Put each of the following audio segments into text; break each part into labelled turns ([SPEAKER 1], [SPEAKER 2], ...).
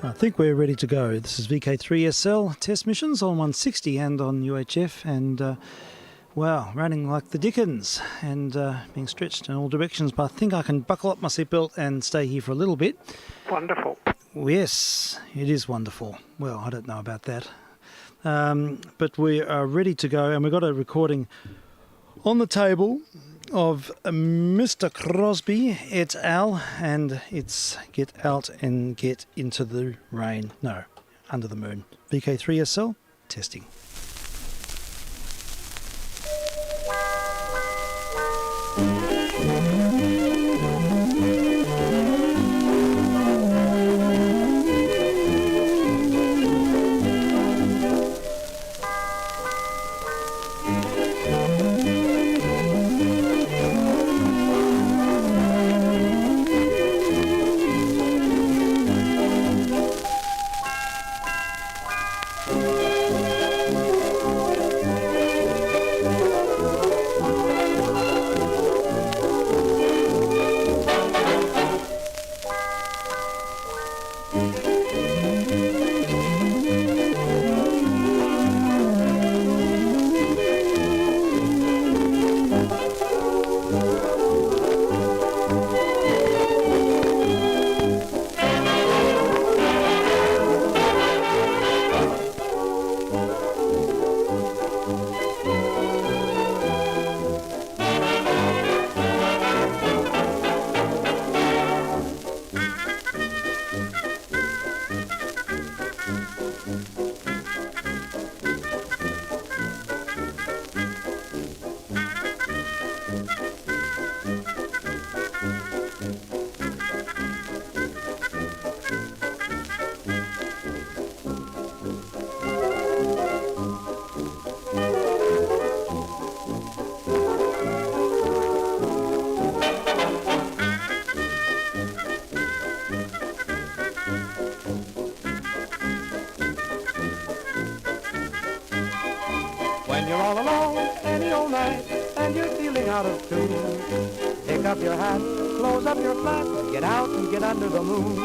[SPEAKER 1] I think we're ready to go. This is vk3sl test missions on 160 and on UHF, and wow, running like the dickens and being stretched in all directions, but I think I can buckle up my seatbelt and stay here for a little bit.
[SPEAKER 2] Wonderful.
[SPEAKER 1] Yes, it is wonderful. Well, I don't know about that. But we are ready to go, and we've got a recording on the table of Mr. Crosby et al. And it's Get Out and Get Into the Rain. No, Under the Moon. vk3sl testing.
[SPEAKER 2] When you're all alone any old night and you're feeling out of tune, pick up your hat, close up your flap, get out and get under the moon.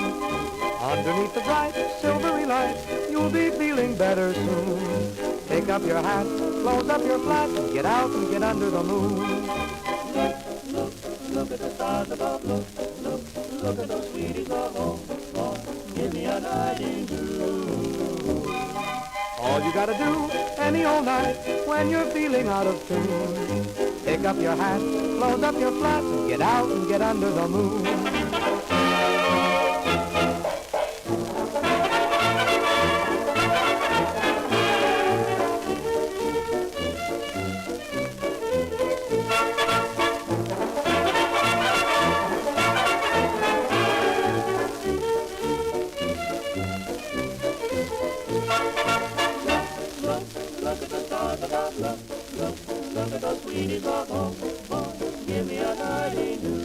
[SPEAKER 2] Underneath the bright silvery light, you'll be feeling better soon. Pick up your hat, close up your flap, get out and get under the moon. Look at the stars above, look at those sweeties of home, give me a night in blue. All you gotta do any old night when you're feeling out of tune, pick up your hat, close up your flap, get out and get under the moon. Look at the stars above, look at those sweeties of home, give me a nighty new.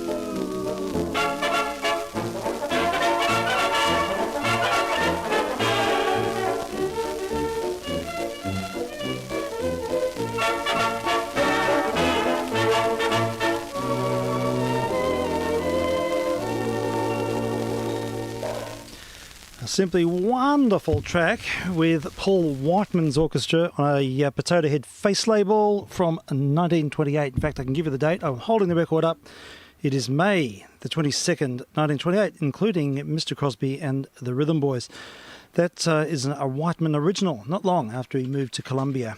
[SPEAKER 1] A simply wonderful track with Paul Whiteman's orchestra on a Potato Head face label from 1928. In fact, I can give you the date. I'm holding the record up. It is May the 22nd, 1928, including Mr. Crosby and the Rhythm Boys. That is a Whiteman original, not long after he moved to Columbia.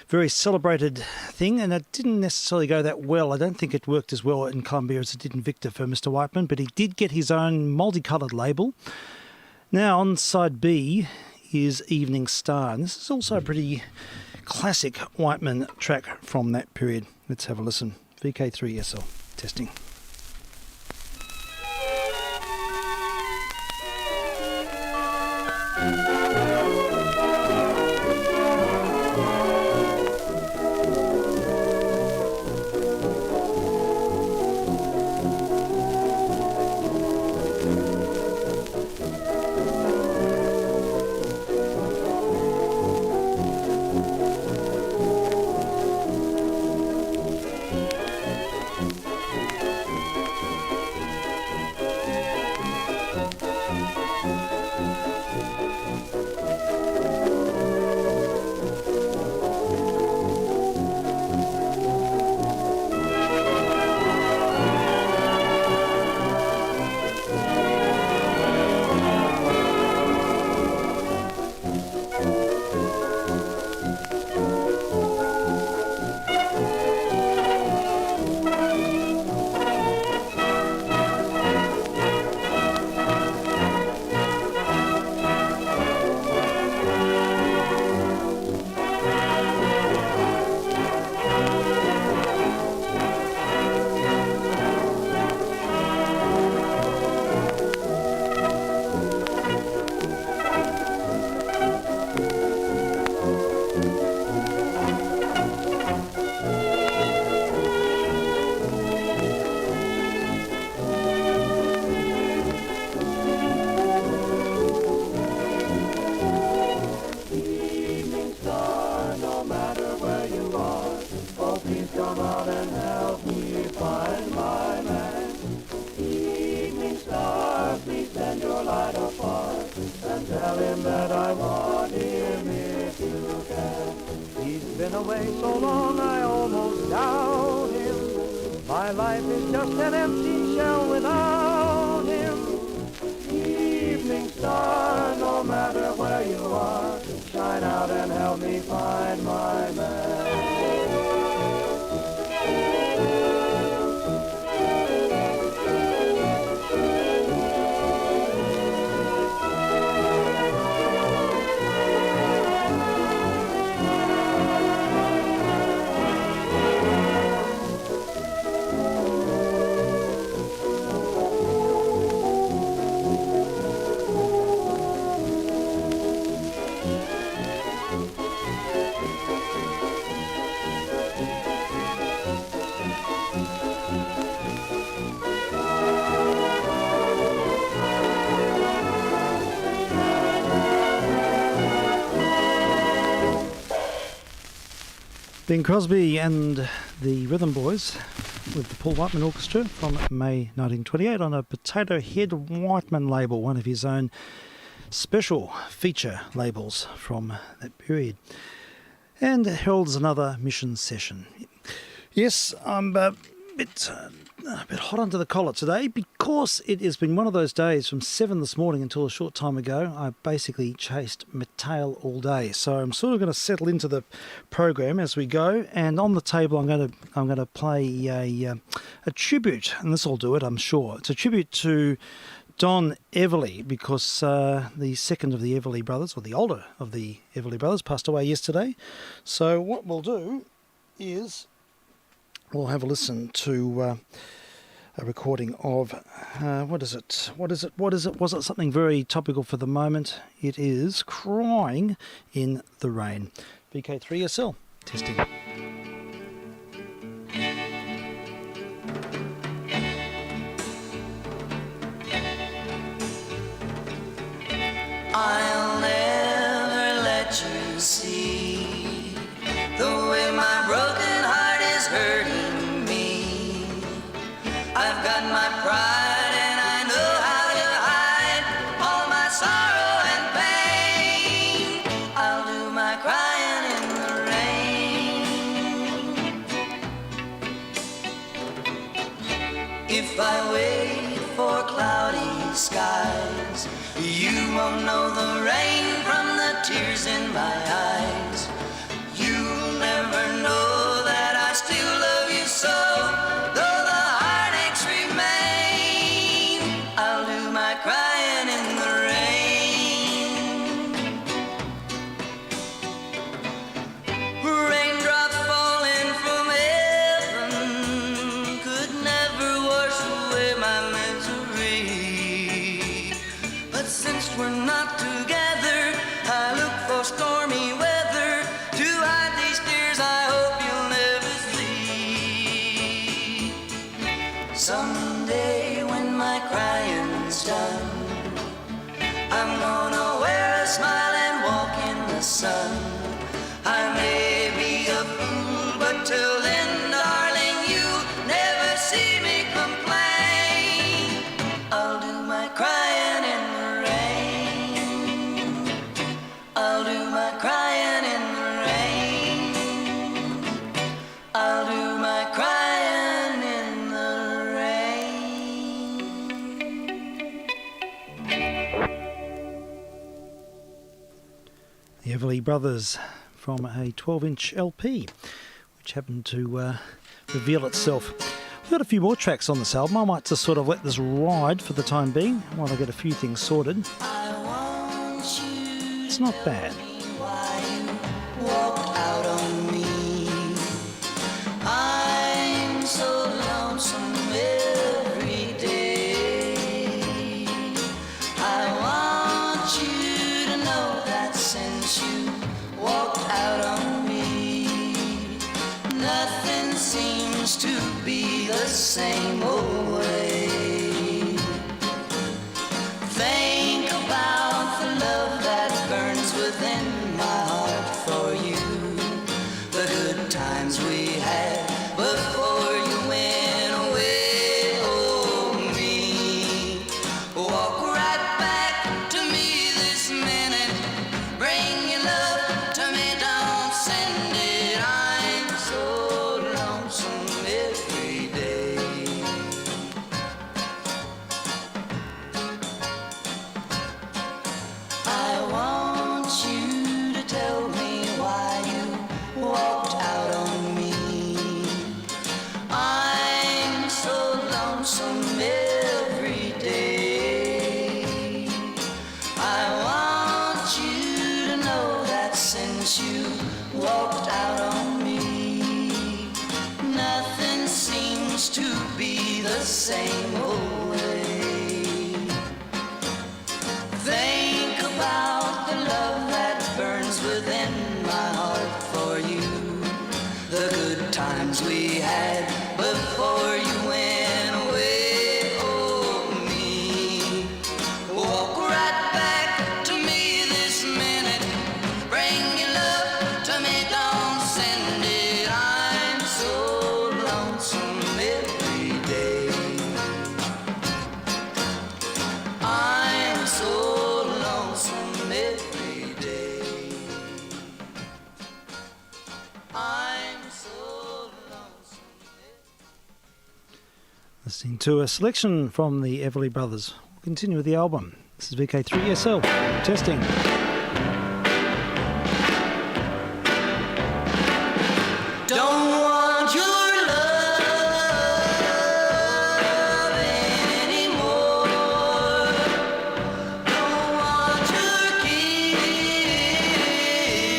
[SPEAKER 1] Very celebrated thing, and it didn't necessarily go that well. I don't think it worked as well in Columbia as it did in Victor for Mr. Whiteman, but he did get his own multicoloured label. Now, on side B is Evening Star, and this is also a pretty classic Whiteman track from that period. Let's have a listen. vk3sl testing.
[SPEAKER 2] tell him that I want him if you can. He's been away so long I almost doubt him. My life is just an empty shell without him. Evening star, no matter where you are, shine out and help me find my man.
[SPEAKER 1] Bing Crosby and the Rhythm Boys with the Paul Whiteman Orchestra from May 1928 on a Potato Head Whiteman label, one of his own special feature labels from that period. And heralds another mission session. Yes, I'm a bit hot under the collar today because it has been one of those days from 7 this morning until a short time ago. I basically chased my tail all day, so I'm sort of going to settle into the program as we go. And on the table, I'm going to play a tribute, and this will do it, I'm sure. It's a tribute to Don Everly because the second of the Everly brothers, or the older of the Everly brothers, passed away yesterday. So what we'll do is we'll have a listen to a recording of, was it something very topical for the moment? It is Crying in the Rain. vk3sl, testing.
[SPEAKER 3] I'll never let you see the way my broken heart is hurting me. I've got my pride and I know how to hide all my sorrow and pain. I'll do my crying in the rain. If I wait for cloudy skies, you won't know the rain from the tears in my eyes. You'll never know that I still love you so, though the heartaches remain. I'll do my crying in the rain. Raindrops falling from heaven could never wash away my misery. But since we're not together, I look for stormy weather to hide these tears I hope you'll never see. Someday when my crying's done, I'm gonna wear a smile and walk in the sun. I may be a fool, but till then, darling, you'll never see me complain. I'll do my crying in the rain. I'll do my crying in the rain. I'll do my crying in the rain.
[SPEAKER 1] The Everly Brothers from a 12-inch LP, which happened to reveal itself. We've got a few more tracks on this album. I might just sort of let this ride for the time being while I get a few things sorted. It's not bad.
[SPEAKER 3] Why you walked out on me? I'm so lonesome every day. I want you to know that since you walked out on me, nothing seems to be the same old way. Think about the love that burns within my heart for you, the good times we had before you went away. Oh, me, walk right back to me this minute. since you walked out on me. Nothing seems to be the same old way. Think about the love that burns within my heart for you. The good times we had before you went away. Oh, me. Walk right back to me this minute. Bring your love to me, don't send it. I'm so lonesome every day. I'm so lonesome every day. I'm so lonesome.
[SPEAKER 1] Listening to a selection from the Everly Brothers. We'll continue with the album. This is vk3sl testing.
[SPEAKER 3] Don't want your love anymore. Don't want your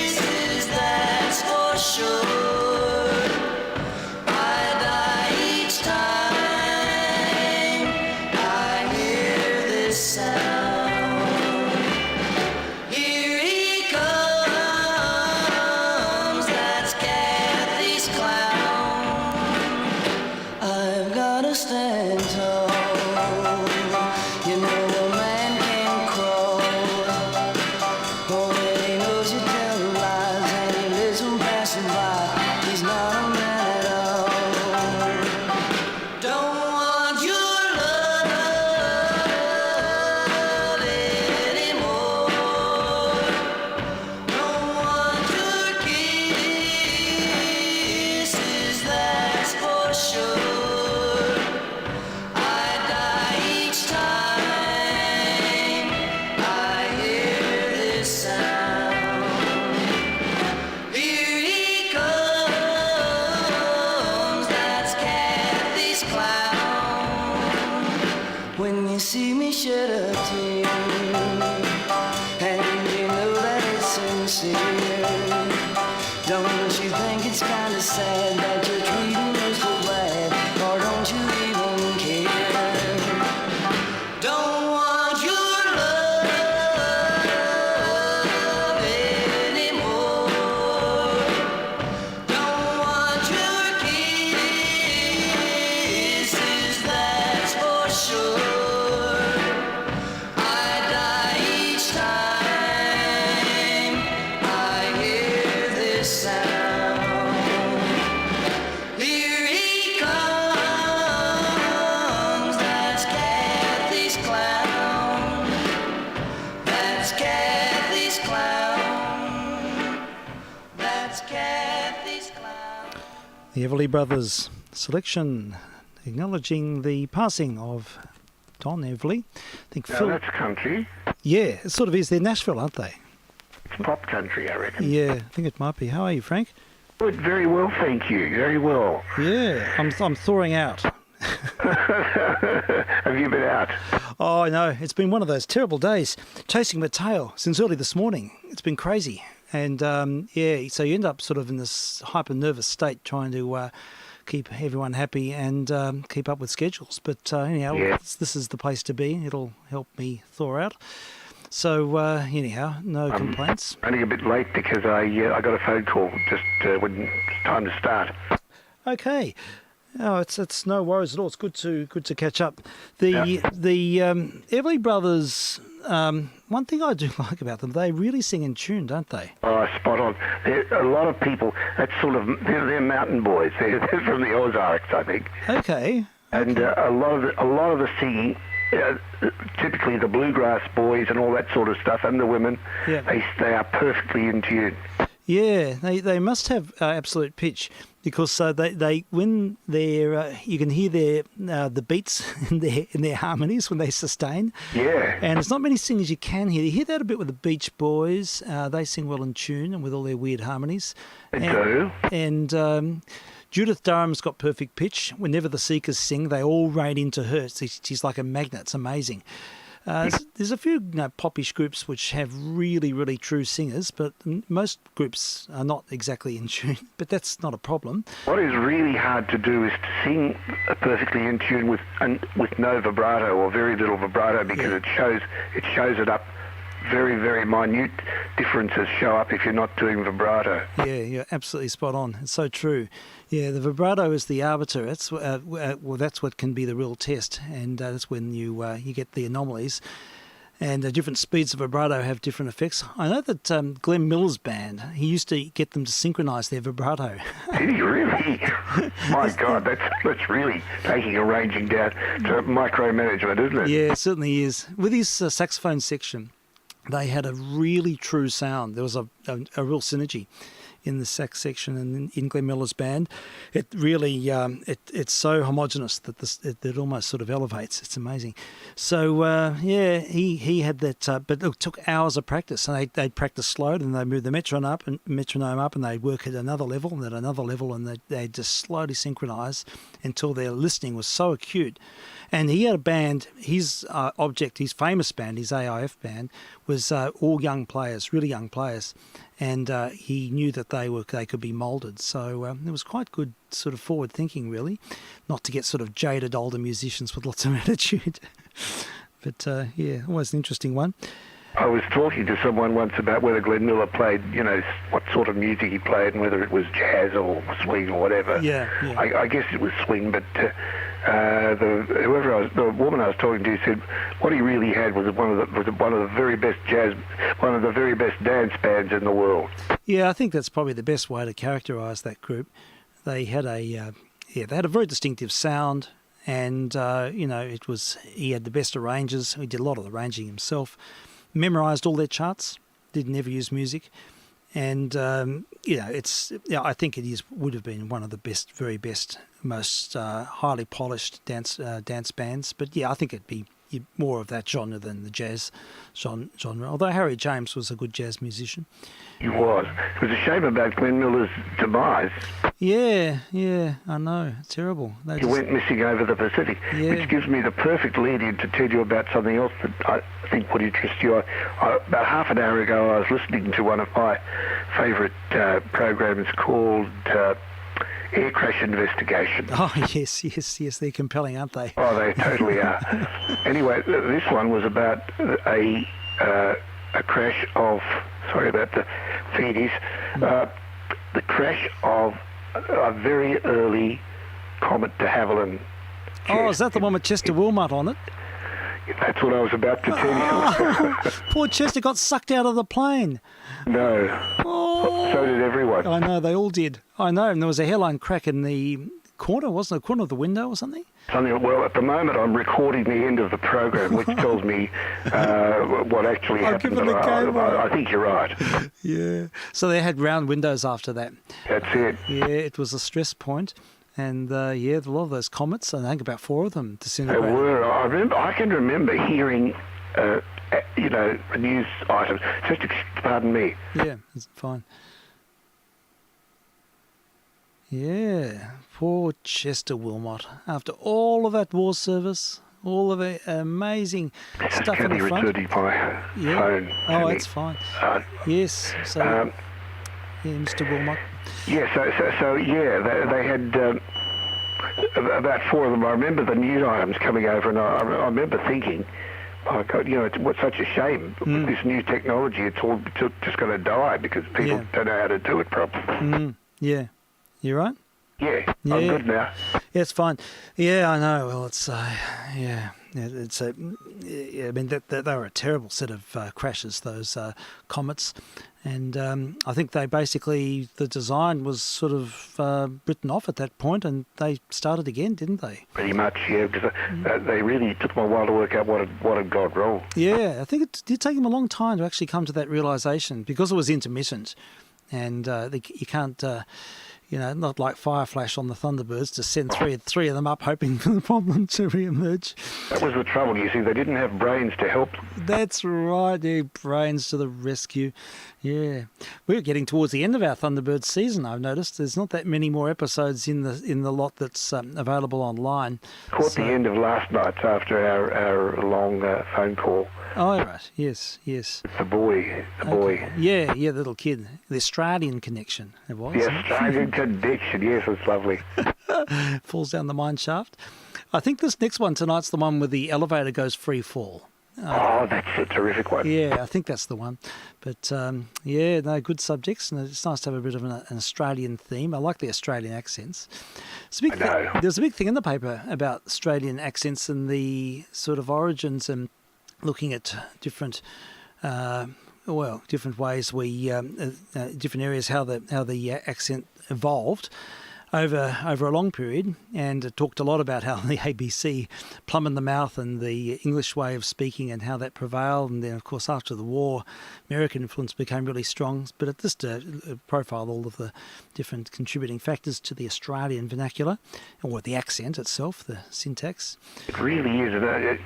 [SPEAKER 3] kisses, that's for sure. I die each time I hear this sound. Here he comes, that's Kathy's clown. I've gotta stand tall. You know a man can crawl. Oh, he knows you tell lies and he lives from passing by. He's not a man at all. Don't want your love anymore. Don't want your kisses, that's for sure. I die each time I hear this sound. Here he comes, that's Kathy's clown. When you see me shed a tear, and you know that it's sincere, don't you think it's kind of sad that you're treating me so bad, or don't you even care? Don't want your love anymore. Don't want your kisses, that's for sure. I die each time I hear this sound. Here he comes, that's Kathy's clown. That's Kathy's clown. That's Kathy's clown.
[SPEAKER 1] The Everly Brothers selection acknowledging the passing of Don Everly. I think
[SPEAKER 4] Now
[SPEAKER 1] Phil.
[SPEAKER 4] that's country.
[SPEAKER 1] Yeah, it sort of is. They're Nashville, aren't they?
[SPEAKER 4] It's pop country, I reckon.
[SPEAKER 1] Yeah, I think it might be. How are you, Frank?
[SPEAKER 4] Good, very well, thank you. Very well.
[SPEAKER 1] Yeah, I'm thawing out.
[SPEAKER 4] Have you been out?
[SPEAKER 1] Oh, I know. It's been one of those terrible days, chasing my tail since early this morning. It's been crazy. And, yeah, so you end up sort of in this hyper-nervous state trying to keep everyone happy and keep up with schedules. But anyhow,
[SPEAKER 4] Yeah.
[SPEAKER 1] this is the place to be. It'll help me thaw out. So, anyhow, no complaints.
[SPEAKER 4] Only a bit late because I got a phone call just when it's time to start.
[SPEAKER 1] Okay. Oh, it's no worries at all. It's good to catch up. The Everly Brothers. One thing I do like about them, they really sing in tune, don't they?
[SPEAKER 4] Oh, spot on. A lot of people, that's sort of, they're mountain boys. They're from the Ozarks, I think.
[SPEAKER 1] Okay.
[SPEAKER 4] And a lot of the singing, typically the bluegrass boys and all that sort of stuff, and the women,
[SPEAKER 1] Yeah.
[SPEAKER 4] they are perfectly in tune.
[SPEAKER 1] Yeah, they must have absolute pitch because they when they're you can hear the beats in their harmonies when they sustain.
[SPEAKER 4] Yeah.
[SPEAKER 1] And there's not many singers you can hear. You hear that a bit with the Beach Boys. They sing well in tune and with all their weird harmonies.
[SPEAKER 4] They do.
[SPEAKER 1] And Judith Durham's got perfect pitch. Whenever the Seekers sing, they all rain into her. She's like a magnet. It's amazing. There's a few popish groups which have really, really true singers, but most groups are not exactly in tune. But that's not a problem.
[SPEAKER 4] What is really hard to do is to sing perfectly in tune with no vibrato or very little vibrato, because it shows it up. Very, very minute differences show up if you're not doing vibrato.
[SPEAKER 1] Yeah, you're absolutely spot on. It's so true. Yeah, the vibrato is the arbiter. That's that's what can be the real test, and that's when you get the anomalies. And different speeds of vibrato have different effects. I know that Glenn Miller's band, he used to get them to synchronise their vibrato.
[SPEAKER 4] Did he really? My God, that's really taking arranging down to micromanagement, isn't it?
[SPEAKER 1] Yeah, it certainly is. With his saxophone section, they had a really true sound. There was a real synergy in the sax section and in Glenn Miller's band. It really, it's so homogenous that it almost sort of elevates. It's amazing. So, he had that, but it took hours of practice. And they'd practice slow, and they'd move the metronome up, and they'd work at another level, and at another level, and they'd just slowly synchronise until their listening was so acute. And he had a band, his famous band, his AIF band, was all young players, really young players. And he knew that they could be moulded. So it was quite good sort of forward thinking, really, not to get sort of jaded older musicians with lots of attitude. But always an interesting one.
[SPEAKER 4] I was talking to someone once about whether Glenn Miller played, what sort of music he played and whether it was jazz or swing or whatever.
[SPEAKER 1] Yeah.
[SPEAKER 4] I guess it was swing, but the woman I was talking to said what he really had was one of the very best one of the very best dance bands in the world. Yeah,
[SPEAKER 1] I think that's probably the best way to characterise that group. They had a very distinctive sound, and he had the best arrangers. He did a lot of the arranging himself. Memorised all their charts. Did never use music. And I think would have been one of the very best, most highly polished dance bands. But I think it'd be more of that genre than the jazz genre. Although Harry James was a good jazz musician.
[SPEAKER 4] He was. It was a shame about Glenn Miller's demise.
[SPEAKER 1] Yeah, I know. It's terrible.
[SPEAKER 4] He went missing over the Pacific, which gives me the perfect lead-in to tell you about something else that I think would interest you. About half an hour ago, I was listening to one of my favourite programs called Air Crash Investigation.
[SPEAKER 1] Oh, yes, they're compelling, aren't they?
[SPEAKER 4] Oh, they totally are. Anyway, this one was about a crash of, sorry about the feedies, the crash of a very early Comet de Havilland.
[SPEAKER 1] Oh, is that the one with Chester Wilmot on it?
[SPEAKER 4] That's what I was about to tell you.
[SPEAKER 1] Poor Chester got sucked out of the plane.
[SPEAKER 4] No.
[SPEAKER 1] Oh.
[SPEAKER 4] So did everyone.
[SPEAKER 1] I know, they all did. I know, and there was a hairline crack in the corner, wasn't it? Corner of the window or something?
[SPEAKER 4] Well, at the moment I'm recording the end of the program, which tells me what actually happened. I think you're right.
[SPEAKER 1] Yeah. So they had round windows after that.
[SPEAKER 4] That's it.
[SPEAKER 1] Yeah, it was a stress point. And a lot of those comets, I think about 4 of them disintegrated.
[SPEAKER 4] They were. I can remember hearing, a news item. Pardon me.
[SPEAKER 1] Yeah, it's fine. Yeah, poor Chester Wilmot. After all of that war service, all of the amazing stuff in the front.
[SPEAKER 4] Can you return my phone?
[SPEAKER 1] Oh, that's fine. Yes. So, Mr. Wilmot.
[SPEAKER 4] Yeah, they had about 4 of them. I remember the news items coming over, and I remember thinking, oh God, it's such a shame. With this new technology, it's all just going to die because people don't know how to do it properly.
[SPEAKER 1] Yeah. You right?
[SPEAKER 4] Yeah, I'm good now.
[SPEAKER 1] Yeah, it's fine. Yeah, I know. Well, it's it's I mean, they were a terrible set of crashes, those comets, and I think they basically, the design was sort of written off at that point, and they started again, didn't they?
[SPEAKER 4] Pretty much, yeah, because they really took them a while to work out what had gone wrong.
[SPEAKER 1] Yeah, I think it did take them a long time to actually come to that realisation, because it was intermittent, and you can't not like Fireflash on the Thunderbirds to send three of them up hoping for the problem to re-emerge.
[SPEAKER 4] That was the trouble, you see. They didn't have brains to help them.
[SPEAKER 1] That's right, brains to the rescue. Yeah. We're getting towards the end of our Thunderbirds season, I've noticed. There's not that many more episodes in the lot that's available online.
[SPEAKER 4] Caught the end of last night after our long phone call.
[SPEAKER 1] Oh, right. Yes.
[SPEAKER 4] The boy.
[SPEAKER 1] Yeah, the little kid. The Australian connection, it was.
[SPEAKER 4] The Australian connection, yes, it's lovely.
[SPEAKER 1] Falls down the mine shaft. I think this next one tonight's the one where the elevator goes free fall.
[SPEAKER 4] That's a terrific one.
[SPEAKER 1] Yeah, I think that's the one. But, good subjects, and it's nice to have a bit of an Australian theme. I like the Australian accents. There's a big thing in the paper about Australian accents and the sort of origins and looking at different ways different areas, how the accent evolved over a long period, and it talked a lot about how the ABC, plum in the mouth, and the English way of speaking and how that prevailed. And then, of course, after the war, American influence became really strong. But it just profiled all of the different contributing factors to the Australian vernacular, or the accent itself, the syntax.
[SPEAKER 4] It really is. The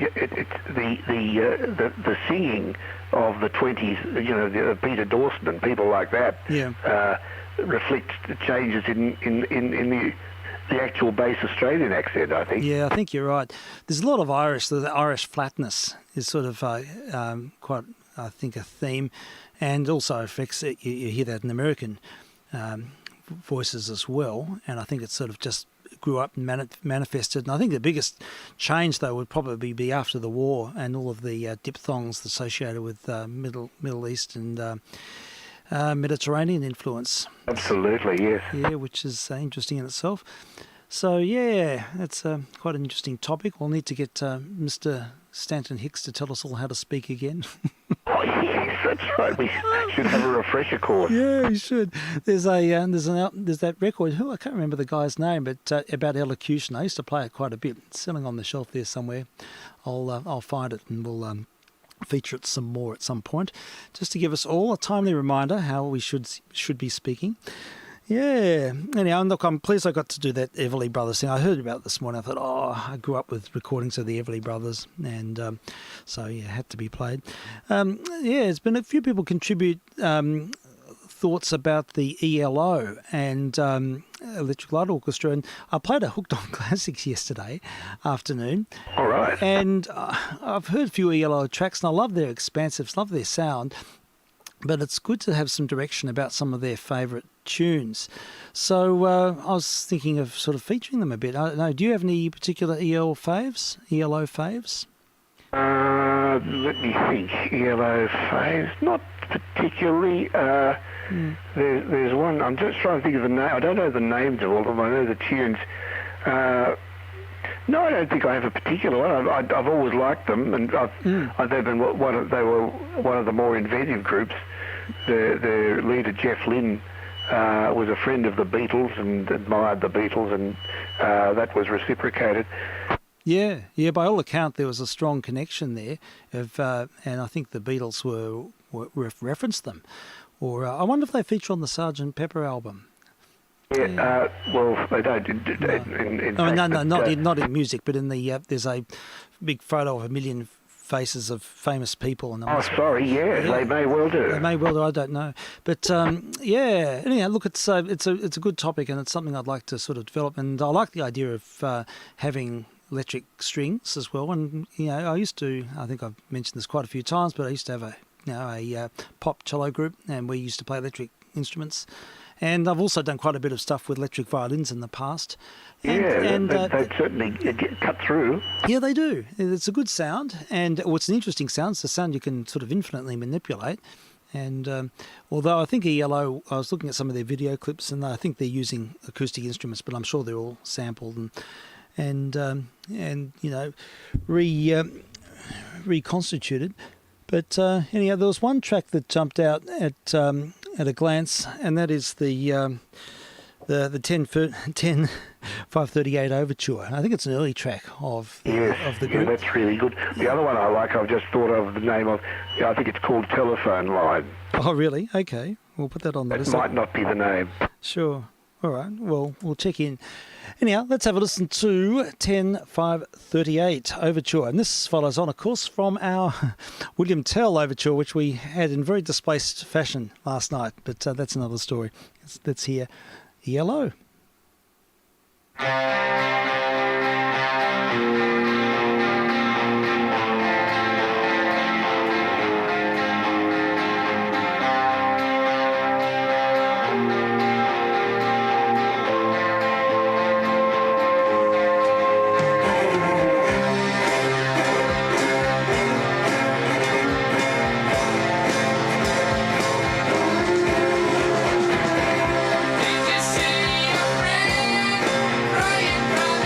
[SPEAKER 4] singing of the 20s, the Peter Dawson and people like that.
[SPEAKER 1] Yeah.
[SPEAKER 4] Reflect changes in the actual base Australian accent, I think.
[SPEAKER 1] Yeah, I think you're right. There's a lot of Irish. The Irish flatness is sort of quite, I think, a theme, and also affects it. You hear that in American voices as well, and I think it sort of just grew up and manifested. And I think the biggest change, though, would probably be after the war and all of the diphthongs associated with Middle East and Mediterranean influence.
[SPEAKER 4] Absolutely, yes.
[SPEAKER 1] Yeah, which is interesting in itself. So, yeah, that's quite an interesting topic. We'll need to get Mr. Stanton Hicks to tell us all how to speak again.
[SPEAKER 4] Oh, yes, that's right. We should have a refresher course.
[SPEAKER 1] Yeah, we should. There's that record. I can't remember the guy's name, but about elocution. I used to play it quite a bit. It's sitting on the shelf there somewhere. I'll find it and we'll feature it some more at some point, just to give us all a timely reminder how we should be speaking. Yeah. Anyhow, look, I'm pleased I got to do that Everly Brothers thing. I heard about it this morning. I thought, I grew up with recordings of the Everly Brothers, and so yeah, it had to be played. There's been a few people contribute thoughts about the ELO and Electric Light Orchestra, and I played a Hooked on Classics yesterday afternoon.
[SPEAKER 4] All right.
[SPEAKER 1] And I've heard a few ELO tracks, and I love their expansives, love their sound, but it's good to have some direction about some of their favourite tunes. So I was thinking of sort of featuring them a bit. I don't know, do you have any particular ELO faves?
[SPEAKER 4] Let me think. ELO faves? Not particularly. There's one. I'm just trying to think of the name. I don't know the names of all of them. I know the tunes. No, I don't think I have a particular one. I've always liked them, and they've been they were one of the more inventive groups. Their leader, Jeff Lynne, was a friend of the Beatles and admired the Beatles, and that was reciprocated.
[SPEAKER 1] Yeah. By all account, there was a strong connection there, and I think the Beatles were referenced them. Or I wonder if they feature on the Sgt. Pepper album.
[SPEAKER 4] Yeah. Well, they don't.
[SPEAKER 1] Not in music, but in the there's a big photo of 1 million faces of famous people. And
[SPEAKER 4] they may well do.
[SPEAKER 1] They may well do. I don't know, but Anyhow, look, it's a good topic, and it's something I'd like to sort of develop. And I like the idea of having electric strings as well. And I used to. I think I've mentioned this quite a few times, but I used to have a pop cello group, and we used to play electric instruments. And I've also done quite a bit of stuff with electric violins in the past.
[SPEAKER 4] They certainly get cut through.
[SPEAKER 1] Yeah, they do. It's a good sound, and it's an interesting sound. It's a sound you can sort of infinitely manipulate. And although I think ELO, I was looking at some of their video clips, and I think they're using acoustic instruments, but I'm sure they're all sampled and reconstituted. But anyhow, there was one track that jumped out at a glance, and that is the 10-538 Overture. I think it's an early track of the group.
[SPEAKER 4] Yeah, that's really good. The other one I like, I've just thought of the name of. I think it's called Telephone Line.
[SPEAKER 1] Oh, really? Okay, we'll put that on the list.
[SPEAKER 4] It might not be the name.
[SPEAKER 1] Sure. All right. Well, we'll check in. Anyhow, let's have a listen to 10.538 Overture. And this follows on, of course, from our William Tell Overture, which we had in very displaced fashion last night. But that's another story. Let's hear ELO.
[SPEAKER 5] Did you see your friend crying by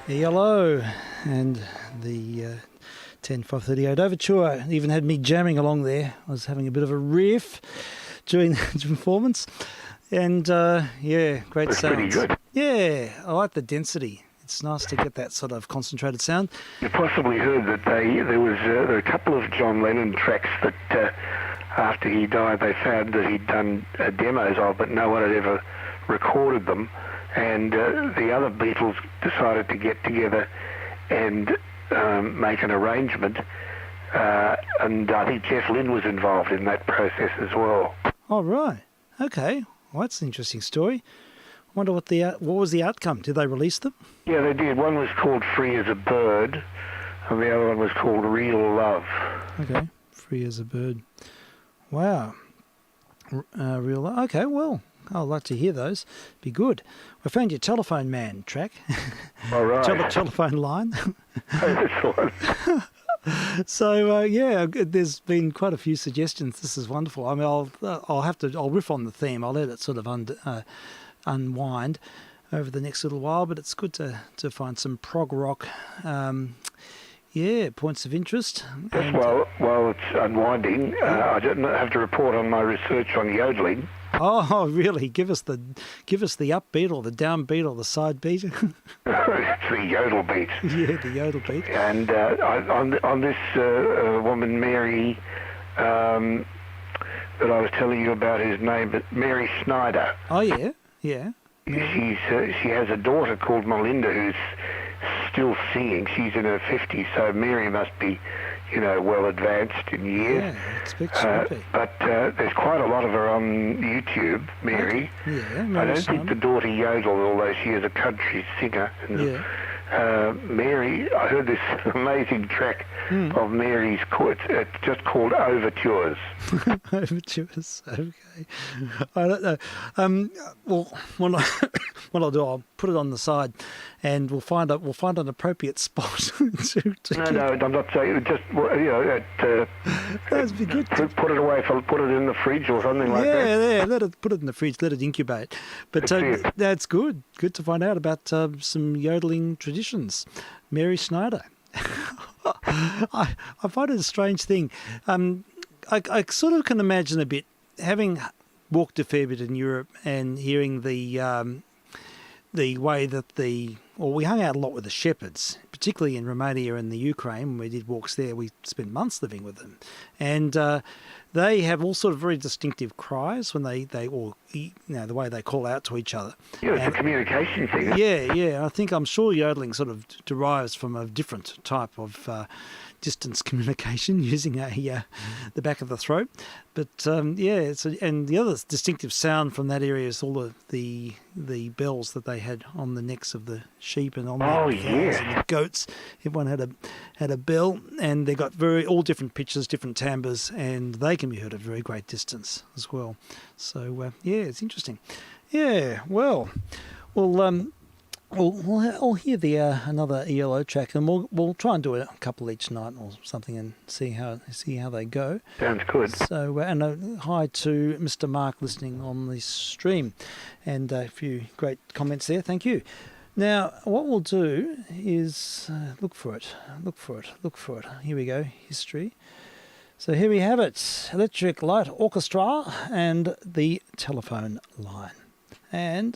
[SPEAKER 1] ELO and the 10-538 Overture even had me jamming along there. I was having a bit of a riff during the performance. And, great
[SPEAKER 4] It's
[SPEAKER 1] sounds.
[SPEAKER 4] pretty good.
[SPEAKER 1] Yeah, I like the density. It's nice to get that sort of concentrated sound.
[SPEAKER 4] You possibly heard that there were a couple of John Lennon tracks that after he died they found that he'd done demos of, but no one had ever recorded them. And the other Beatles decided to get together and make an arrangement. And I think Jeff Lynne was involved in that process as well.
[SPEAKER 1] Oh, right. Okay. Well, that's an interesting story. I wonder what was the outcome? Did they release them?
[SPEAKER 4] Yeah, they did. One was called Free as a Bird, and the other one was called Real Love.
[SPEAKER 1] Okay. Free as a Bird. Wow. Real Love. Okay, well, I'd like to hear those. Be good. I found your Telephone Man track.
[SPEAKER 4] All right.
[SPEAKER 1] Telephone line.
[SPEAKER 4] That's the one.
[SPEAKER 1] So there's been quite a few suggestions. This is wonderful. I mean, I'll riff on the theme. I'll let it sort of unwind over the next little while. But it's good to find some prog rock, points of interest.
[SPEAKER 4] Just while it's unwinding, I don't have to report on my research on yodeling.
[SPEAKER 1] Oh, really? Give us the upbeat or the downbeat or the side beat.
[SPEAKER 4] It's the yodel beat.
[SPEAKER 1] Yeah, the yodel beat.
[SPEAKER 4] And on this woman, Mary, that I was telling you about his name, but Mary Snyder.
[SPEAKER 1] Oh, yeah, yeah.
[SPEAKER 4] She has a daughter called Melinda who's still singing. She's in her 50s, so Mary must be, well advanced in years.
[SPEAKER 1] Yeah, I expect she would be.
[SPEAKER 4] But there's quite a lot of her on YouTube, Mary.
[SPEAKER 1] Okay. Yeah,
[SPEAKER 4] I
[SPEAKER 1] Mary
[SPEAKER 4] don't think the daughter yodel, although she is a country singer.
[SPEAKER 1] Yeah.
[SPEAKER 4] Mary, I heard this amazing track of Mary's. It's just called Overtures.
[SPEAKER 1] Overtures, okay. I don't know. Well, what I'll do, I'll put it on the side, and we'll find an appropriate spot
[SPEAKER 4] No, I'm not saying. Just
[SPEAKER 1] that'd be good.
[SPEAKER 4] Put it away. Put it in the fridge or something like that.
[SPEAKER 1] Yeah. Put it in the fridge. Let it incubate. But that's good. Good to find out about some yodeling traditions. Mary Snyder. I find it a strange thing. I sort of can imagine a bit, having walked a fair bit in Europe and hearing the way that we hung out a lot with the shepherds, particularly in Romania and the Ukraine. When we did walks there, we spent months living with them, and they have all sort of very distinctive cries when they the way they call out to each other.
[SPEAKER 4] Yeah, it's a communication thing.
[SPEAKER 1] Yeah. I'm sure yodeling sort of derives from a different type of distance communication using the back of the throat. But and the other distinctive sound from that area is all the bells that they had on the necks of the sheep and on the cows and the goats. Everyone had a bell, and they got all different pitches, different timbres, and they can be heard at very great distance as well. So it's interesting. Yeah, well. I'll hear another ELO track, and we'll try and do a couple each night or something, and see how they go.
[SPEAKER 4] Sounds good.
[SPEAKER 1] So and hi to Mr. Mark listening on the stream, and a few great comments there. Thank you. Now, what we'll do is look for it. Here we go. History. So here we have it: Electric Light Orchestra and the Telephone Line. And,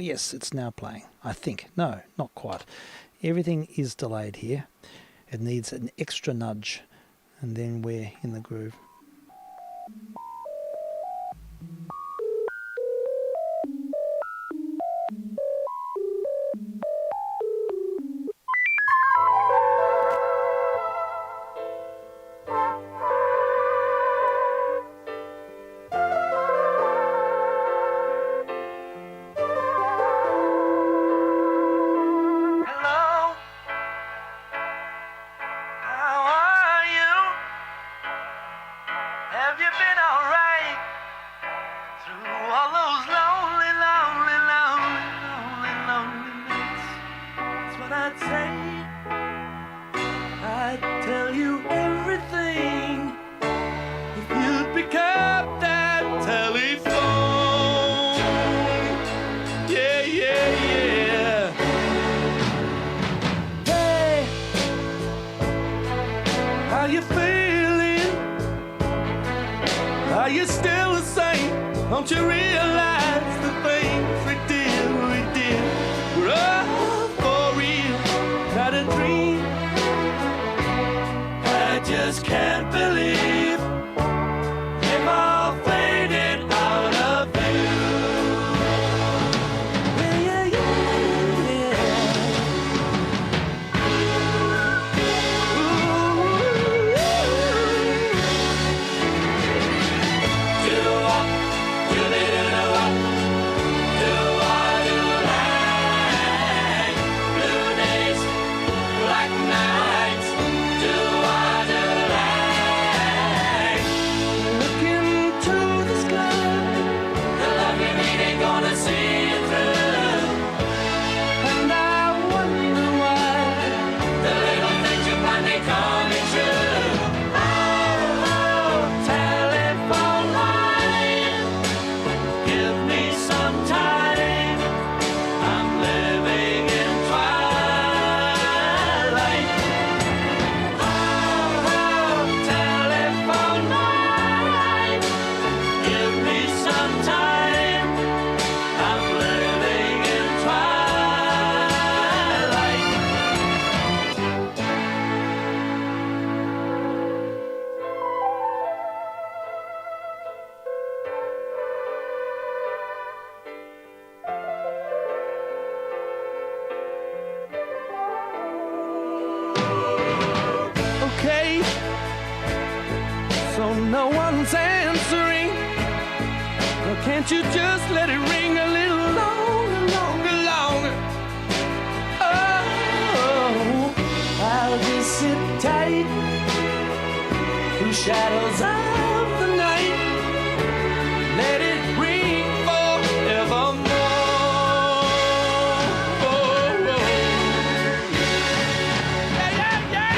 [SPEAKER 1] yes, it's now playing. I think. No, not quite. Everything is delayed here. It needs an extra nudge. And then we're in the groove.
[SPEAKER 5] you're still the same. Don't you realize the things we did were all for real, not a dream. I just can't believe they've all faded out of view. Yeah, yeah, yeah. Okay, so no one's answering. Well, can't you just let it ring a little longer, longer, longer? Oh, I'll just sit tight through shadows of the night. Let it ring forevermore. Oh, oh. Yeah, yeah, yeah.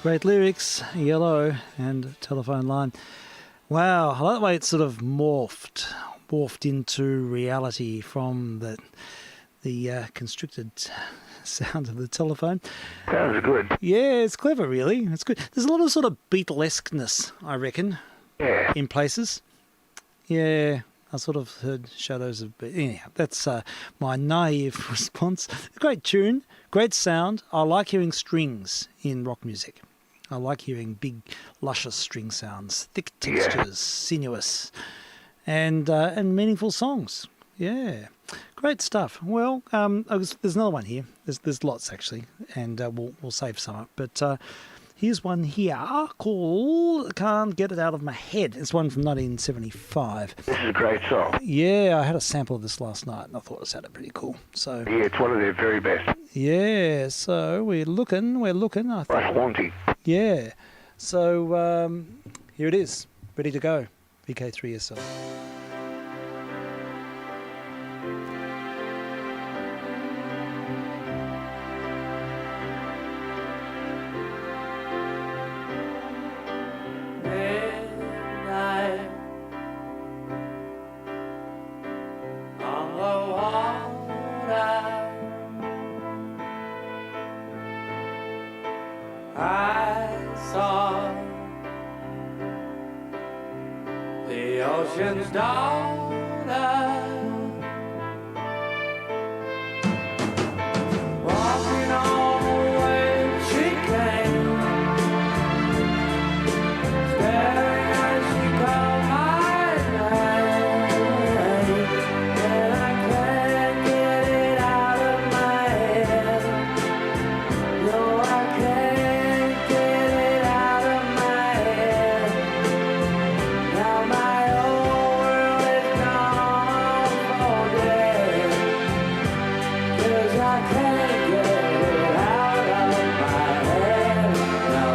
[SPEAKER 1] Great lyrics, Yellow and Telephone Line. Wow, I like the way it's sort of morphed into reality from the constricted sound of the telephone.
[SPEAKER 4] Sounds good.
[SPEAKER 1] Yeah, it's clever, really. It's good. There's a lot of sort of Beatlesqueness, I reckon,
[SPEAKER 4] Yeah.
[SPEAKER 1] in places. Yeah, I sort of heard shadows of... Anyhow, that's my naive response. Great tune, great sound. I like hearing strings in rock music. I like hearing big, luscious string sounds, thick textures, sinuous, and meaningful songs. Yeah, great stuff. Well, there's another one here. There's lots actually, and we'll save some up. But here's one here called "Can't Get It Out of My Head." It's one from 1975.
[SPEAKER 4] This is a great song.
[SPEAKER 1] Yeah, I had a sample of this last night, and I thought it sounded pretty cool. So
[SPEAKER 4] Yeah, it's one of their very best.
[SPEAKER 1] yeah, so we're looking. I think.
[SPEAKER 4] Right, haunting.
[SPEAKER 1] Yeah. So here it is, ready to go. vk3sl.
[SPEAKER 5] Midnight on the water, I ocean's daughter. Walking on the way she came, staring as she called my name, and I can't get it out of my head. No, I can't get it out of my head. Now my whole world is gone for dead, 'cause I can't get it out of my head. Now.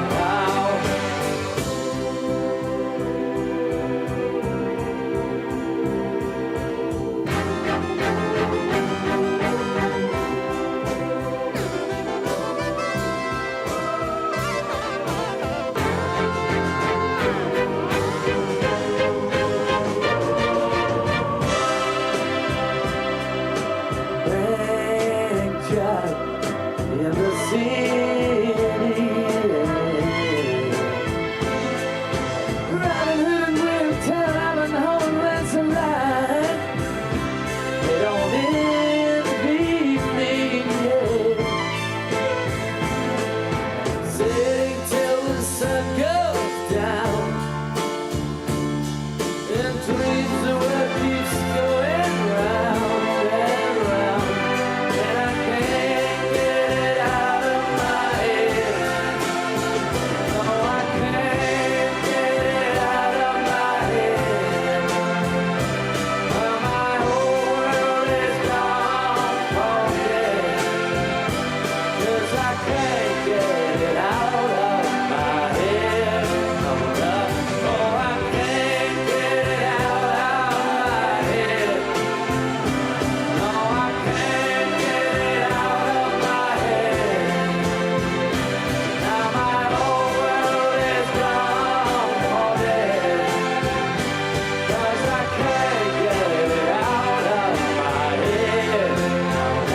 [SPEAKER 5] Big job in the city. Robin Hood and Will tell Ivan Home that's a lie. They don't envy me yet. Sitting till the sun goes down and dreams the world keeps going round and round, and I can't get it out of my head. No, I can't get it out of my head. Well, my whole world is gone for dead, 'cause I can't get it out of my head. No, oh, I can't get it out of my head. No, I can't get it out of my head. Now my whole world is gone for dead, 'cause I can't get it out of my head. No.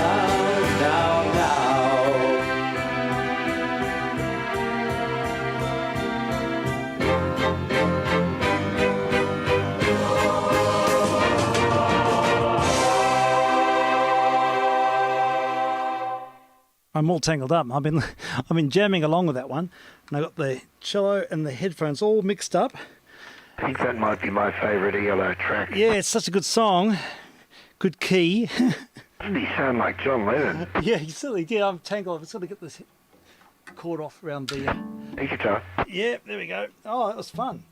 [SPEAKER 1] I'm all tangled up. I've been jamming along with that one, and I got the cello and the headphones all mixed up.
[SPEAKER 4] I think that might be my favourite ELO track.
[SPEAKER 1] Yeah, it's such a good song, good key.
[SPEAKER 4] Doesn't he sound like John Lennon?
[SPEAKER 1] Yeah, you certainly did. I'm tangled. I've got to get this cord off around the.
[SPEAKER 4] E-guitar.
[SPEAKER 1] Yeah, there we go. Oh, that was fun.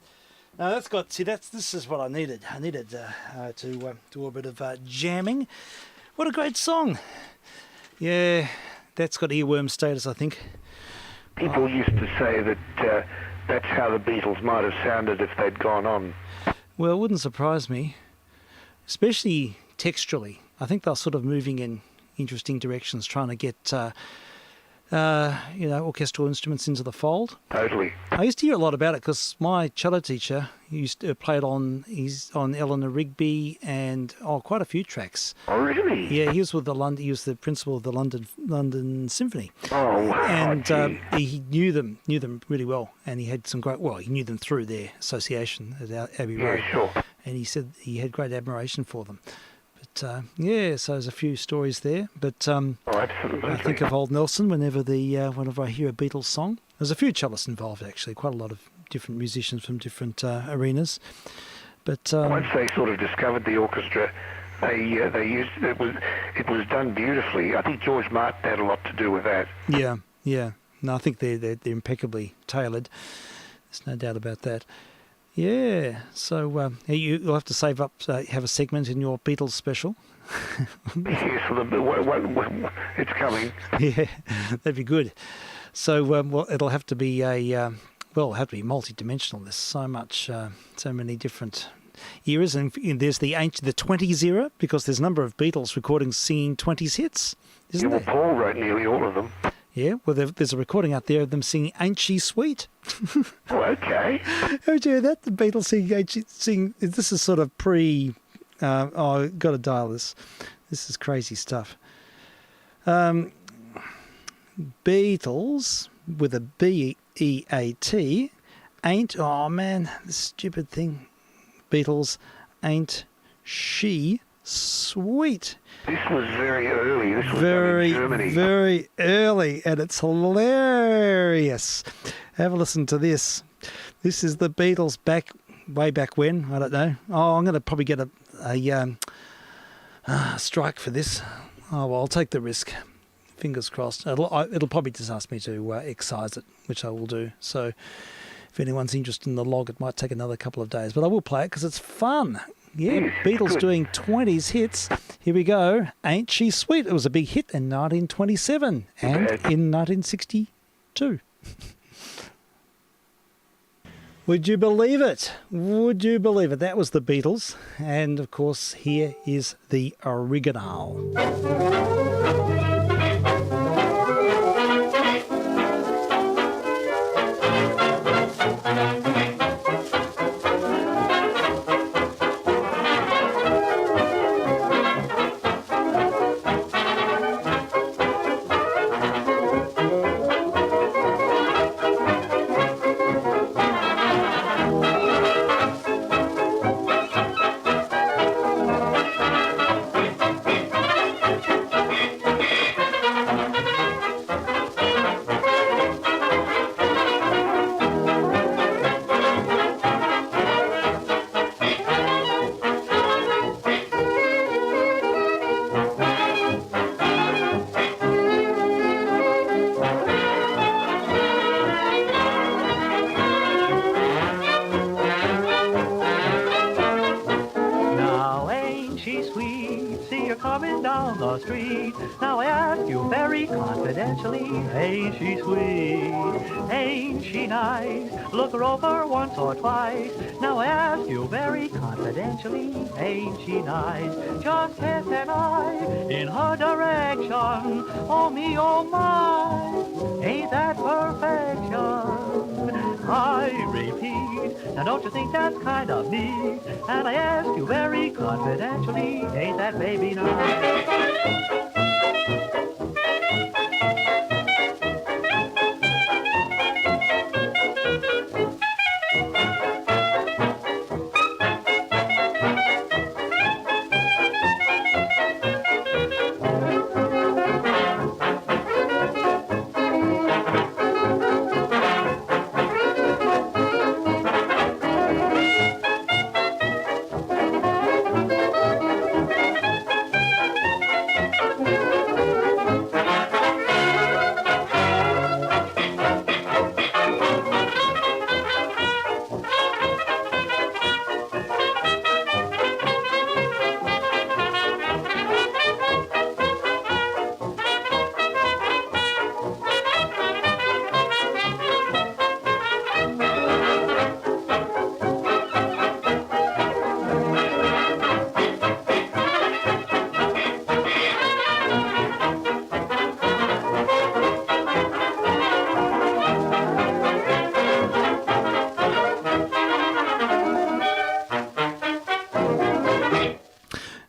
[SPEAKER 1] Now that's got. See, this is what I needed. I needed to do a bit of jamming. What a great song. Yeah, that's got earworm status, I think.
[SPEAKER 4] People used to say that that's how the Beatles might have sounded if they'd gone on.
[SPEAKER 1] Well, it wouldn't surprise me, especially texturally. I think they're sort of moving in interesting directions, trying to get orchestral instruments into the fold.
[SPEAKER 4] Totally.
[SPEAKER 1] I used to hear a lot about it because my cello teacher used to play it on Eleanor Rigby and quite a few tracks.
[SPEAKER 4] Oh, really?
[SPEAKER 1] Yeah, he was with he was the principal of the London Symphony.
[SPEAKER 4] Oh, wow.
[SPEAKER 1] And
[SPEAKER 4] gee.
[SPEAKER 1] he knew them really well, and he had some great. Well, he knew them through their association at Abbey Road.
[SPEAKER 4] Yeah, sure.
[SPEAKER 1] And he said he had great admiration for them. But so there's a few stories there. But
[SPEAKER 4] Oh, absolutely.
[SPEAKER 1] I think of old Nelson whenever I hear a Beatles song. There's a few cellists involved actually, quite a lot of different musicians from different arenas. But
[SPEAKER 4] once they sort of discovered the orchestra, they used it was done beautifully. I think George Martin had a lot to do with that.
[SPEAKER 1] Yeah. No, I think they're impeccably tailored. There's no doubt about that. Yeah, so you'll have to save up, have a segment in your Beatles special.
[SPEAKER 4] Yes, it's coming.
[SPEAKER 1] Yeah, that'd be good. So, it'll have to be multi-dimensional. There's so much, so many different eras, and there's the 20s era, because there's a number of Beatles recordings singing 20s hits, isn't
[SPEAKER 4] Well,
[SPEAKER 1] there?
[SPEAKER 4] Paul wrote nearly all of them.
[SPEAKER 1] Yeah, well, there's a recording out there of them singing "Ain't She Sweet."
[SPEAKER 4] Oh, okay.
[SPEAKER 1] Haven't you heard that? The Beatles sing. This is sort of pre. Got to dial this. This is crazy stuff. Beatles with a B-E-A-T ain't. Oh man, this stupid thing. Beatles Ain't She Sweet?
[SPEAKER 4] This was very early. This was
[SPEAKER 1] Very,
[SPEAKER 4] done in Germany.
[SPEAKER 1] very early, and it's hilarious. Have a listen to this. This is the Beatles way back when. I don't know. Oh, I'm going to probably get a strike for this. Oh, well, I'll take the risk. Fingers crossed. It'll probably just ask me to excise it, which I will do. So if anyone's interested in the log, it might take another couple of days. But I will play it because it's fun. Yeah,
[SPEAKER 4] Yes,
[SPEAKER 1] Beatles
[SPEAKER 4] good.
[SPEAKER 1] doing 20s hits. Here we go. Ain't She Sweet? It was a big hit in 1927 and in 1962. Would you believe it? Would you believe it? That was the Beatles. And, of course, here is the original.
[SPEAKER 2] Now ain't she sweet? See her coming down the street. Now I ask you very confidentially, ain't she sweet? Ain't she nice? Look her over once or twice. Now I ask you very confidentially, ain't she nice? Just cast an eye in her direction. Oh me, oh my, ain't that perfection? I repeat, now don't you think that's kind of neat? And I ask you very confidentially, ain't that baby nice?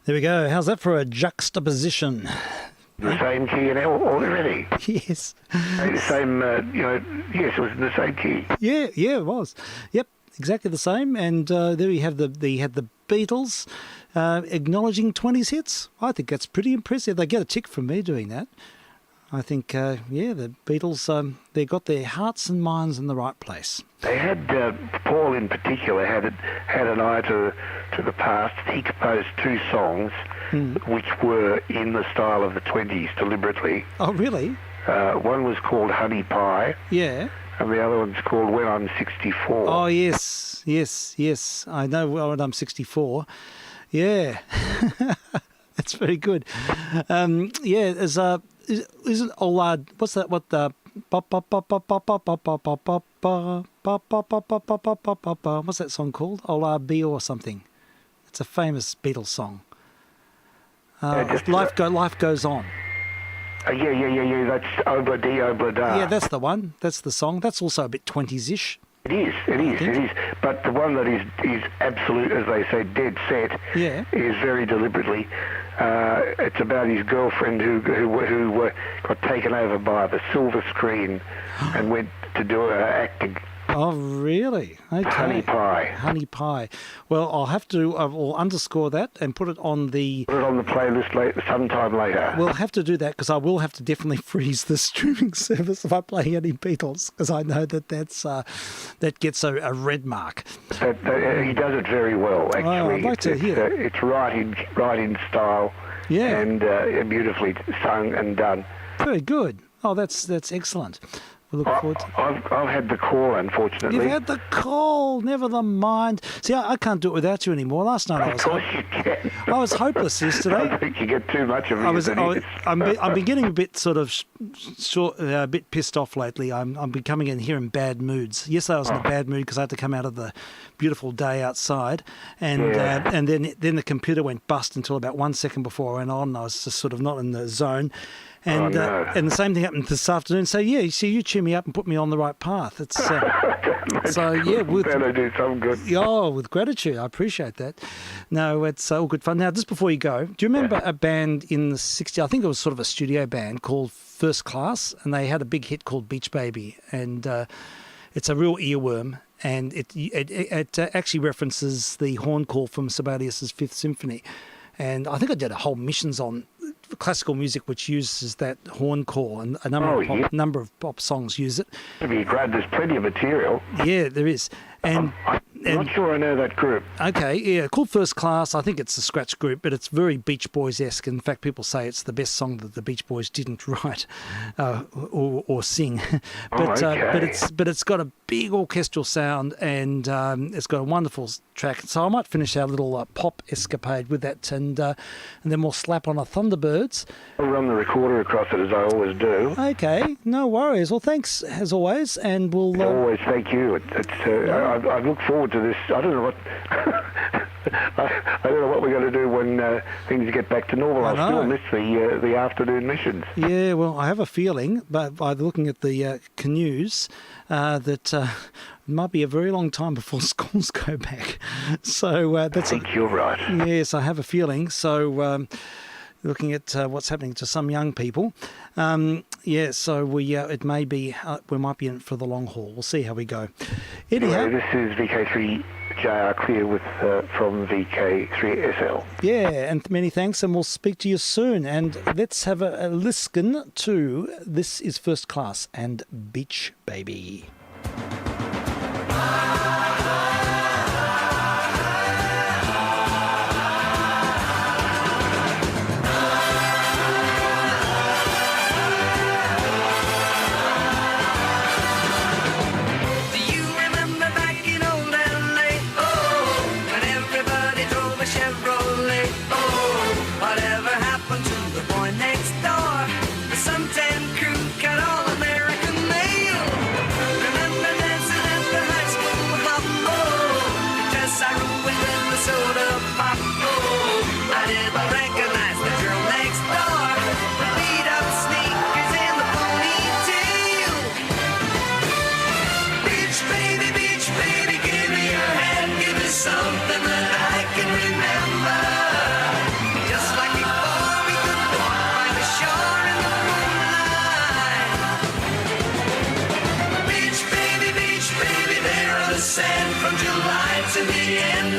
[SPEAKER 1] There we go. How's that for a juxtaposition?
[SPEAKER 4] The same key and already.
[SPEAKER 1] Yes.
[SPEAKER 4] The same, yes, it was in the same key.
[SPEAKER 1] Yeah, it was. Yep, exactly the same. And there you have the Beatles acknowledging 20s hits. I think that's pretty impressive. They get a tick from me doing that. I think, the Beatles, they got their hearts and minds in the right place.
[SPEAKER 4] They had, Paul in particular, had an eye to the past. He composed two songs which were in the style of the 20s deliberately.
[SPEAKER 1] Oh, really?
[SPEAKER 4] One was called Honey Pie,
[SPEAKER 1] Yeah.
[SPEAKER 4] and the other one's called When I'm 64.
[SPEAKER 1] Oh, yes. I know when I'm 64. Yeah. That's very good. There's isn't Ollard, what's that, what's that song called? Ollard B or something. It's a famous Beatles song. Life Goes On.
[SPEAKER 4] Yeah. That's Obla Dee Obla Da.
[SPEAKER 1] Yeah, that's the one. That's the song. That's also a bit 20s-ish.
[SPEAKER 4] It is. But the one that is absolute, as they say, dead set, is very deliberately. It's about his girlfriend who got taken over by the silver screen and went to do acting.
[SPEAKER 1] Oh, really? Okay.
[SPEAKER 4] Honey pie.
[SPEAKER 1] Honey pie. Well, I'll have to I'll underscore that and put it on the...
[SPEAKER 4] Put it on the playlist sometime later.
[SPEAKER 1] We'll have to do that because I will have to definitely freeze the streaming service if I play any Beatles, because I know that that gets a red mark.
[SPEAKER 4] He does it very well, actually.
[SPEAKER 1] Oh, I'd like to hear.
[SPEAKER 4] It's right in style.
[SPEAKER 1] Yeah.
[SPEAKER 4] And beautifully sung and done.
[SPEAKER 1] Very good. Oh, that's excellent. We look forward to...
[SPEAKER 4] I've had the call, unfortunately.
[SPEAKER 1] You've had the call, never the mind. See, I can't do it without you anymore. Last night
[SPEAKER 4] Of course you can.
[SPEAKER 1] I was hopeless yesterday.
[SPEAKER 4] I think you get too much of it.
[SPEAKER 1] I'm been getting a bit sort of a bit pissed off lately. I'm becoming in here in bad moods. Yesterday I was in a bad mood because I had to come out of the beautiful day outside, and then the computer went bust until about 1 second before I went on. I was just sort of not in the zone. And and the same thing happened this afternoon. So yeah, you cheer me up and put me on the right path. It's so yeah,
[SPEAKER 4] that'll do some good.
[SPEAKER 1] Oh, with gratitude, I appreciate that. No, it's all good fun. Now, just before you go, do you remember a band in the '60s? I think it was sort of a studio band called First Class, and they had a big hit called Beach Baby, and it's a real earworm. And it actually references the horn call from Sibelius's Fifth Symphony. And I think I did a whole missions on classical music which uses that horn call, and a number of pop songs use it.
[SPEAKER 4] It'd be great. There's plenty of material.
[SPEAKER 1] Yeah, there is. And
[SPEAKER 4] I'm not sure I know that group.
[SPEAKER 1] Okay, yeah, called First Class. I think it's a scratch group, but it's very Beach Boys-esque. In fact, people say it's the best song that the Beach Boys didn't write or sing. But it's got a big orchestral sound, and it's got a wonderful track. So I might finish our little pop escapade with that, and then we'll slap on a Thunderbirds.
[SPEAKER 4] I'll run the recorder across it as I always do.
[SPEAKER 1] Okay, no worries. Well, thanks as always, and we'll
[SPEAKER 4] always thank you. I look forward to this. I don't know what I don't know what we're going to do when things get back to normal. I'll still miss the afternoon missions.
[SPEAKER 1] Yeah, well, I have a feeling, but by looking at the canoes, that it might be a very long time before schools go back. So I
[SPEAKER 4] think you're right.
[SPEAKER 1] Yes, I have a feeling. So. Looking at what's happening to some young people, so it may be we might be in for the long haul. We'll see how we go. Anyhow,
[SPEAKER 4] this is vk3jr clear with from vk3sl.
[SPEAKER 1] Yeah, and many thanks, and we'll speak to you soon. And let's have a listen to This Is First Class and Beach Baby.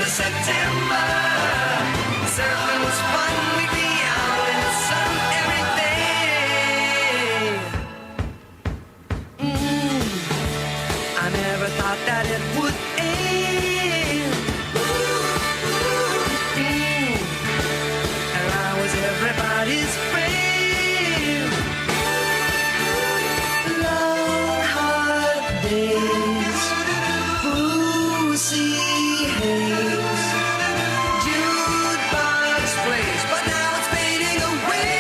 [SPEAKER 3] September, surfing was fun. We'd be out in the sun every day. I never thought that it would end. And I was everybody's friend. Long hard days, Brucey haze. But now it's fading away.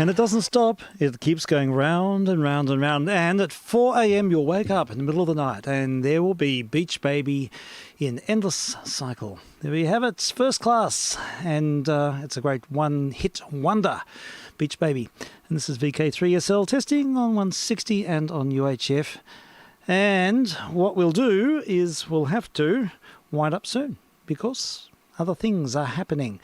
[SPEAKER 1] And it doesn't stop. It keeps going round and round and round. And at 4 a.m. you'll wake up in the middle of the night and there will be Beach Baby in endless cycle. There we have it, First Class. And it's a great one-hit wonder, Beach Baby. And this is vk3sl testing on 160 and on UHF. And what we'll do is we'll have to wind up soon because other things are happening.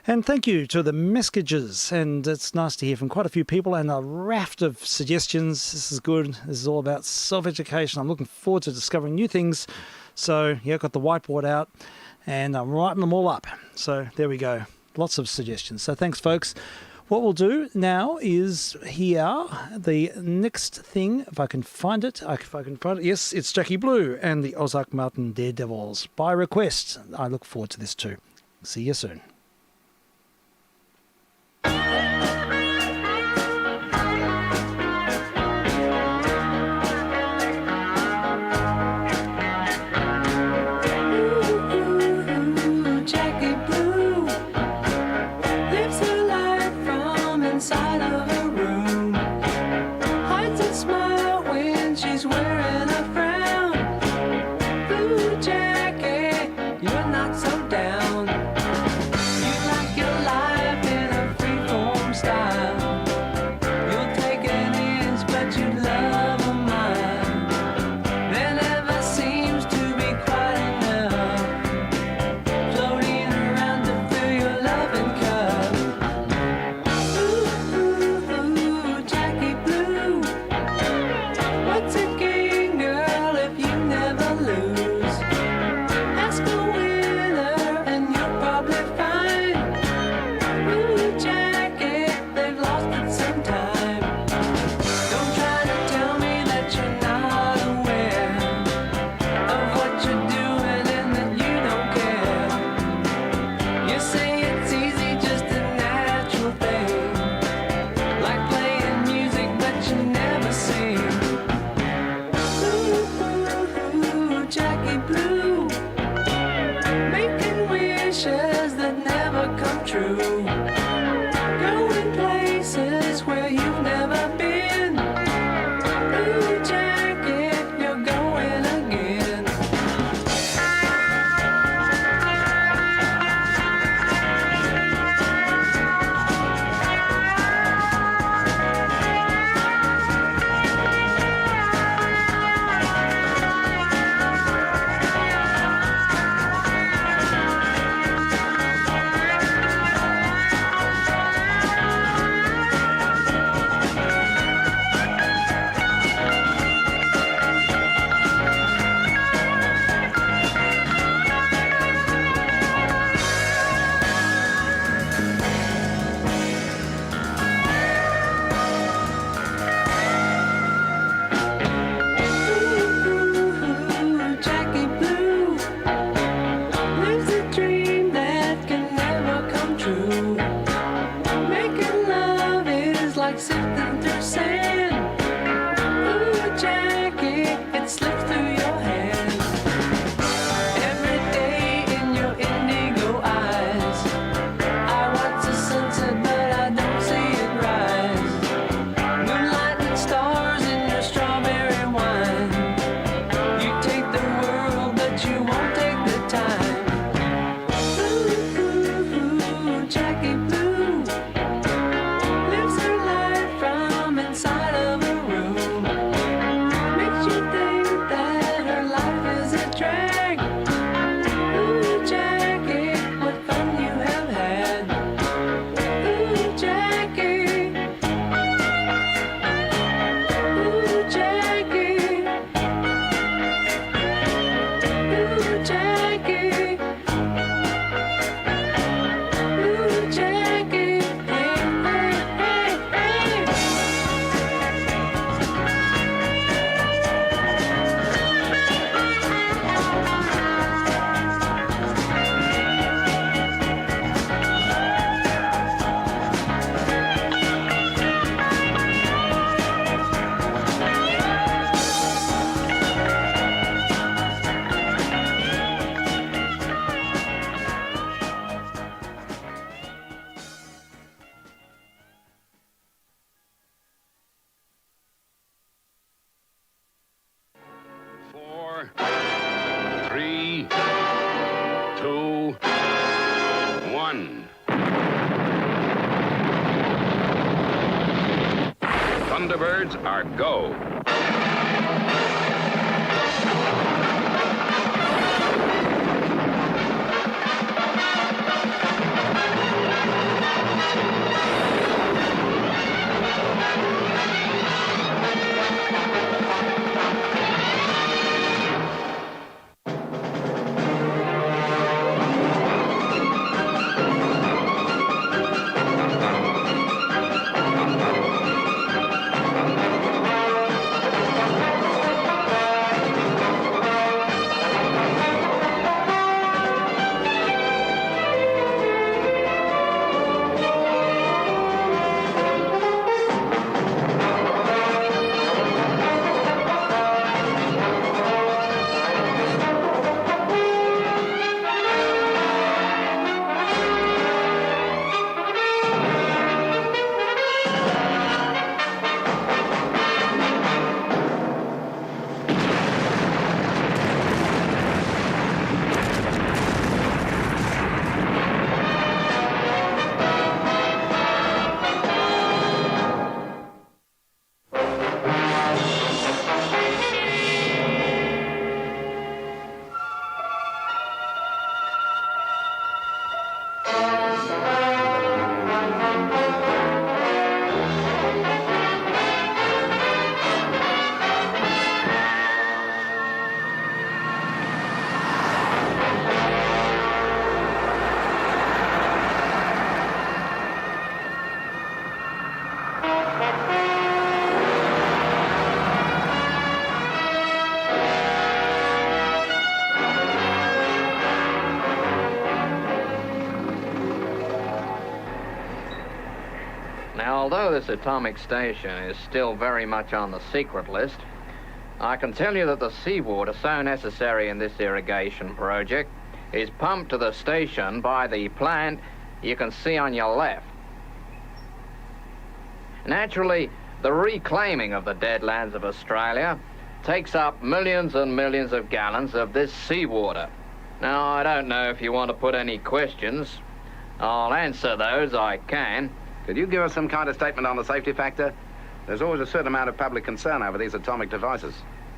[SPEAKER 1] And thank you to the messages, and it's nice to hear from quite a few people and a raft of suggestions. This is good. This is all about self-education. I'm looking forward to discovering new things. So, yeah, I've got the whiteboard out and I'm writing them all up. So there we go. Lots of suggestions. So thanks, folks. What we'll do now is hear the next thing, if I can find it. Yes, it's Jackie Blue and the Ozark Mountain Daredevils by request. I look forward to this too. See you soon.
[SPEAKER 5] Jackie Blue lives her life from inside of her room. Hides a smile when she's wearing a frown. Blue Jackie, you're not so down. You like your life in a freeform style. You'll take an inch, but you love a mile. There never seems to be quite enough. Floating around to fill your loving cup. Ooh, Jackie Blue. What's a game, girl, if you never lose? Ask a winner and you'll probably find. Ooh, Jackie, they've lost it sometime. Don't try to tell me that you're not aware of what you're doing and that you don't care. You say it's easy, just a natural thing. Like playing music, but you never sing. Ooh, Jackie Blue. Making wishes that never come true. Going places where you've never been. Ooh, Jackie, you're going again. Ooh, Jackie Blue lives a dream that can never come true. Making love is like sifting through sand. Ooh, Jackie, it slips through your hand. Every day in your indigo eyes, I watch the sunset, but I don't see it rise. Moonlight and stars in your strawberry wine. You take the world, but you won't take the time. Ooh, Jackie Blue lives her life from inside of a room. Makes you think
[SPEAKER 6] words are go.
[SPEAKER 7] Now, although this atomic station is still very much on the secret list, I can tell you that the seawater so necessary in this irrigation project is pumped to the station by the plant you can see on your left. Naturally, the reclaiming of the deadlands of Australia takes up millions and millions of gallons of this seawater. Now, I don't know if you want to put any questions. I'll answer those I can.
[SPEAKER 8] Could you give us some kind of statement on the safety factor? There's always a certain amount of public concern over these atomic devices.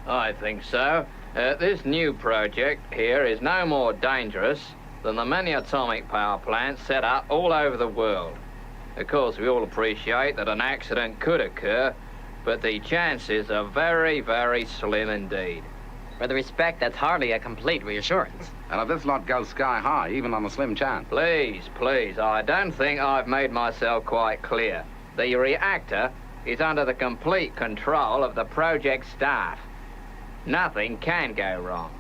[SPEAKER 7] I think so. This new project here is no more dangerous than the many atomic power plants set up all over the world. Of course, we all appreciate that an accident could occur, but the chances are very, very slim indeed.
[SPEAKER 9] With respect, that's hardly a complete reassurance.
[SPEAKER 8] And if this lot goes sky high, even on a slim chance.
[SPEAKER 7] Please, please, I don't think I've made myself quite clear. The reactor is under the complete control of the project staff. Nothing can go wrong.